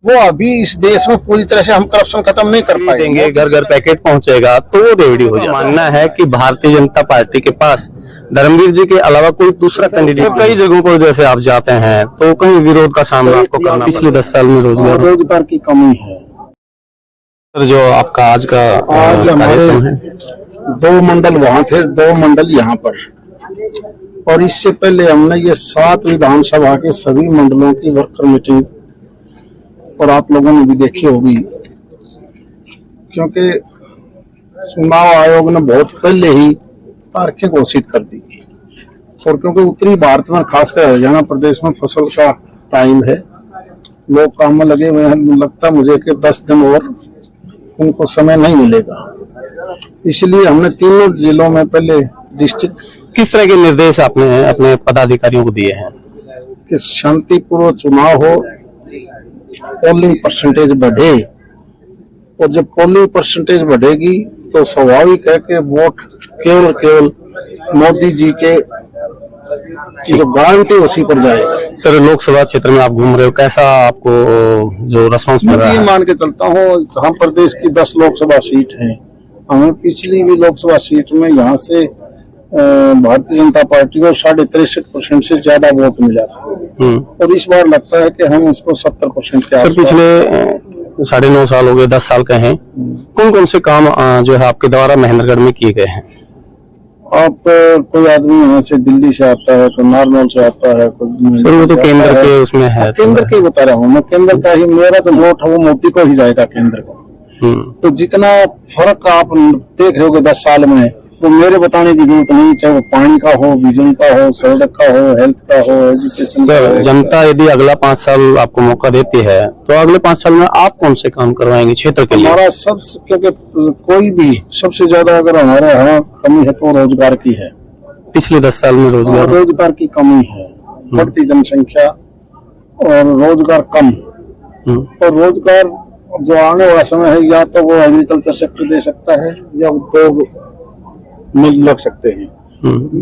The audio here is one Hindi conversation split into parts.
वो अभी इस देश में पूरी तरह से हम करप्शन खत्म नहीं कर पाएंगे। घर घर पैकेट पहुंचेगा तो वो रेवड़ी हो जाएगा। मानना है कि भारतीय जनता पार्टी के पास धर्मवीर जी के अलावा कोई दूसरा कैंडिडेट। कई जगहों पर जैसे आप जाते हैं तो कहीं विरोध का सामना आपको करना। पिछले 10 साल में रोजगार की कमी है। जो आपका आज हमारे है 2 मंडल वहाँ थे, 2 मंडल यहाँ पर, और इससे पहले हमने ये 7 विधानसभा के सभी मंडलों की वर्कर मीटिंग, और आप लोगों ने भी देखी होगी, क्योंकि चुनाव आयोग ने बहुत पहले ही तारीखें घोषित कर दी थी, और क्योंकि उत्तरी भारत में खासकर हरियाणा प्रदेश में फसल का टाइम है, लोग काम में लगे हुए हैं। लगता मुझे कि 10 दिन और उनको समय नहीं मिलेगा, इसलिए हमने तीनों जिलों में पहले डिस्ट्रिक्ट। किस तरह के निर्देश आपने अपने पदाधिकारियों को दिए हैं कि शांतिपूर्वक चुनाव हो, पोलिंग परसेंटेज बढ़े, और जब पोलिंग परसेंटेज बढ़ेगी तो स्वाभाविक है कि वोट केवल मोदी जी के जो गारंटी उसी पर जाएगा। सर, लोकसभा क्षेत्र में आप घूम रहे हो, कैसा आपको जो रिस्पॉन्स मिल रहा है? मैं मान के चलता हूँ, हम प्रदेश की 10 लोकसभा सीट है, हमें पिछली भी लोकसभा सीट में यहाँ से भारतीय जनता पार्टी को 63% से ज्यादा वोट मिला था, और इस बार लगता है कि हम उसको 70% के आसपास। सर, पिछले 9.5 साल हो गए, 10 साल का है, कौन कौन से काम जो है आपके द्वारा महेंद्रगढ़ में किए गए हैं? आप कोई आदमी यहाँ से दिल्ली से आता है, कोई नारनौल से आता है, सर वो तो केंद्र के उसमें है। केंद्र के बता रहा हूँ मैं, केंद्र का ही मेरा जो वोट है वो मोदी को ही जाएगा, केंद्र को। तो जितना फर्क आप देख रहे हो 10 साल में, वो मेरे बताने की जरूरत नहीं, चाहे वो पानी का हो, बिजली का हो, सड़क का हो, हेल्थ का हो, एजुकेशन का हो। जनता यदि अगला 5 साल आपको मौका देती है तो अगले 5 साल में आप कौन से काम करवाएंगे क्षेत्र के लिए? हमारा क्योंकि कोई भी सबसे ज्यादा अगर हमारे यहाँ कमी है तो रोजगार की है। पिछले 10 साल में रोजगार की कमी है, बढ़ती जनसंख्या और रोजगार कम, और रोजगार जो आने वाला समय है, या तो वो एग्रीकल्चर सेक्टर दे सकता है या उद्योग में लग सकते हैं।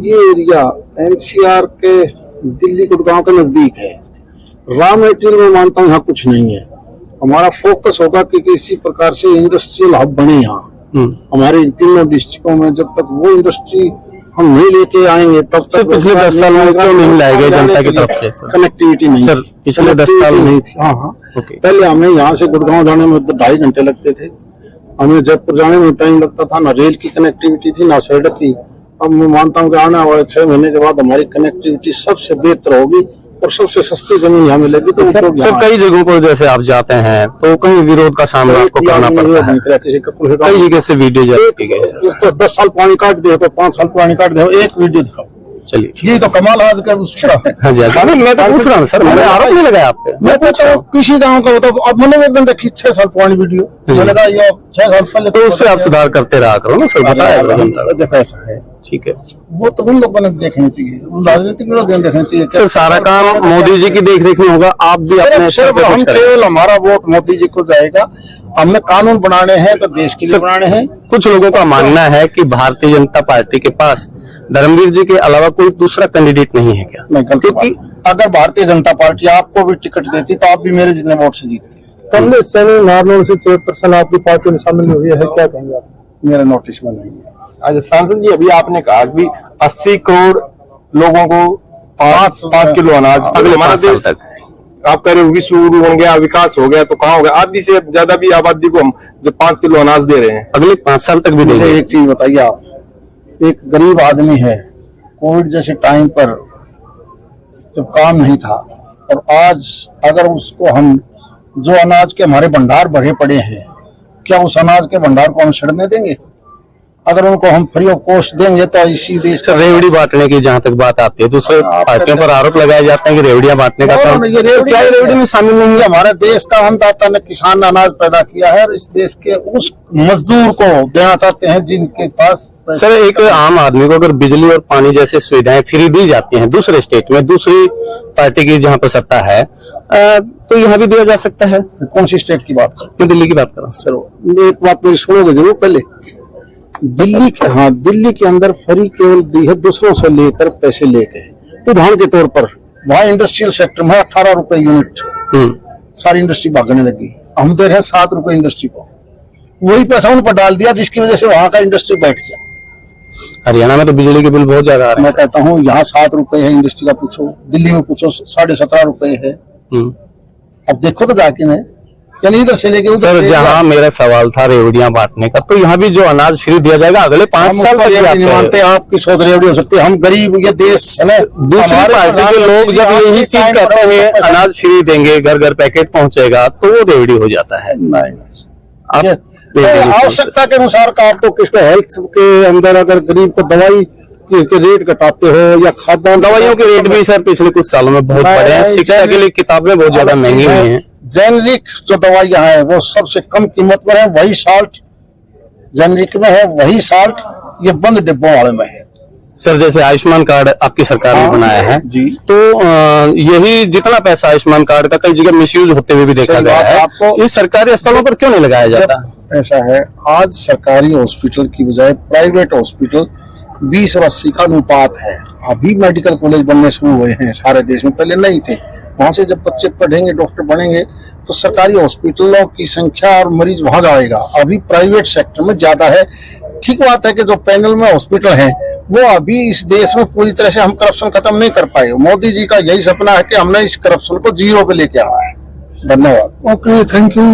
ये एरिया एनसीआर के दिल्ली गुड़गांव के नजदीक है। रॉ मटेरियल में मानता हूँ यहाँ कुछ नहीं है। हमारा फोकस होगा कि किसी प्रकार से इंडस्ट्रियल हब बने यहाँ हमारे तीनों डिस्ट्रिक्टों में। जब तक वो इंडस्ट्री हम नहीं लेके आएंगे तब तक पिछले 10 साल में क्यों नहीं लाए गए जनता की तरफ से? कनेक्टिविटी नहीं सर, पिछले 10 साल नहीं थी। हाँ, पहले हमें यहाँ से गुड़गांव जाने में 2.5 घंटे लगते थे, हमें जयपुर जाने में टाइम लगता था, ना रेल की कनेक्टिविटी थी ना सड़क की। अब मैं मानता हूँ कि आने वाले 6 महीने के बाद हमारी कनेक्टिविटी सबसे बेहतर होगी और सबसे सस्ती जमीन यहाँ मिलेगी। तो सर कई जगहों पर जैसे आप जाते हैं तो कहीं विरोध का सामना आपको करना पड़ता है, कई जगह से वीडियो जारी की गई। 10 साल पुरानी काट दे, 5 साल पुरानी काट दे, एक वीडियो दिखाओ। चलिए, ये तो कमाल आज का उसका। हाँ जी, मैं तो पूछ रहा हूँ सर, मैंने आरोप नहीं लगाया आप पे। मैं तो किसी गाँव का होता, अब मैंने एक दिन देखी 6 साल पुरानी वीडियो, मैंने कहा ये 6 साल पहले, तो उस पर आप सुधार करते रहा करो ना सर, बताया देखो ऐसा है। ठीक है, वो तो उन लोगों ने देखनी चाहिए, राजनीतिक लोग देखना चाहिए। सर सारा काम मोदी जी की देख रेख में होगा, आप भी अपने सिर्फ हम केवल हमारा वोट मोदी जी को जाएगा। हमने कानून बनाने हैं तो देश के लिए बनाने हैं। कुछ लोगों का मानना है कि भारतीय जनता पार्टी के पास धर्मवीर जी के अलावा कोई दूसरा कैंडिडेट नहीं है क्या? क्योंकि अगर भारतीय जनता पार्टी आपको भी टिकट देती तो आप भी मेरे जितने वोट से जीतते। पहले से नारनौल से चेयरपर्सन आपकी पार्टी में शामिल हुई है, क्या कहेंगे आप? मेरे नोटिस में नहीं है। अच्छा सांसद जी, अभी आपने कहा कि 80 करोड़ लोगों को 5 किलो अनाज अगले 5 साल तक, आप कह रहे हो विश्व गुरु बन गया, विकास हो गया, तो कहाँ हो गया? आधी से ज्यादा भी आबादी को हम जो 5 किलो अनाज दे रहे हैं अगले 5 साल तक भी देंगे। एक चीज बताइए, आप एक गरीब आदमी है, कोविड जैसे टाइम पर जब काम नहीं था, और आज अगर उसको हम जो अनाज के हमारे भंडार भरे पड़े हैं, क्या उस अनाज के भंडार को हम छड़ने देंगे? अगर उनको हम फ्री ऑफ कॉस्ट देंगे तो इसी देश से रेवड़ी बांटने की जहाँ तक बात आती है, दूसरे पार्टियों पर आरोप लगाए जाते हैं कि रेवड़ियां बांटने का काम, क्या रेवड़ी में शामिल नहीं है? हमारे देश का अन्नदाता ने किसान ने अनाज पैदा किया है, इस देश के उस मजदूर को देना चाहते हैं जिनके पास। सर एक आम आदमी को अगर बिजली और पानी जैसे सुविधाएं फ्री दी जाती हैं दूसरे स्टेट में, दूसरी पार्टी की जहाँ पर सत्ता है, तो यहाँ भी दिया जा सकता है। कौन सी स्टेट की बात करूं? मैं दिल्ली की बात कर रहा हूँ। सर एक बात मेरी सुनोगे जरूर। पहले दिल्ली के अंदर फ्री केवल दी है दूसरों से लेकर पैसे लेके। उदाहरण के तौर पर वहाँ इंडस्ट्रियल सेक्टर में 18 रुपए यूनिट सारी इंडस्ट्री भागने लगी। हम दे रहे हैं 7 रुपए इंडस्ट्री को, वही पैसा उन पर डाल दिया जिसकी वजह से वहां का इंडस्ट्री बैठ गया। हरियाणा में तो बिजली के बिल बहुत ज्यादा आ रहे मैं हैं। कहता हूँ यहाँ 7 रुपए है इंडस्ट्री का, पूछो दिल्ली में पूछो 17.5 रुपए है। अब देखो तो जाके मैं, यानी इधर से लेके उधर। सर जहाँ मेरा सवाल था रेवड़ियां बांटने का, तो यहाँ भी जो अनाज फ्री दिया जाएगा अगले 5 साल तक नहीं मानते, आपकी सोच रेवड़ी हो सकती है। हम गरीब, ये देश है ना, दूसरी पार्टी के लोग जब यही चीज कहते हैं अनाज फ्री देंगे, घर घर पैकेट पहुंचेगा, तो वो रेवड़ी हो जाता है। नहीं, आवश्यकता के अनुसार का आप तो किसको हेल्थ के अंदर अगर गरीब को दवाई के रेट घटाते हो या खाद्यान्न, दवाइयों के रेट भी सर पिछले कुछ सालों में बहुत बढ़े हैं। शिक्षा के लिए किताबें बहुत ज्यादा महंगी हुई हैं। जेनरिक जो दवाइयां हैं वो सबसे कम कीमत पर है, वही साल्ट जेनरिक में है, वही साल्ट ये बंद डिब्बों वाले में है। सर जैसे आयुष्मान कार्ड आपकी सरकार ने बनाया है जी, तो यही जितना पैसा आयुष्मान कार्ड का कई जगह मिसयूज होते हुए भी देखा गया है, इस सरकारी स्थलों पर क्यों नहीं लगाया जाता? ऐसा है, आज सरकारी हॉस्पिटल की बजाय प्राइवेट हॉस्पिटल 20 और 80 का अनुपात है। अभी मेडिकल कॉलेज बनने शुरू हुए हैं सारे देश में, पहले नहीं थे। वहां से जब बच्चे पढ़ेंगे, डॉक्टर बनेंगे, तो सरकारी हॉस्पिटलों की संख्या और मरीज वहां जाएगा। अभी प्राइवेट सेक्टर में ज्यादा है। ठीक बात है कि जो पैनल में हॉस्पिटल है वो अभी इस देश में पूरी तरह से हम करप्शन खत्म नहीं कर पाए। मोदी जी का यही सपना है कि हमने इस करप्शन को 0 पे लेके आना है। धन्यवाद। Okay, thank you.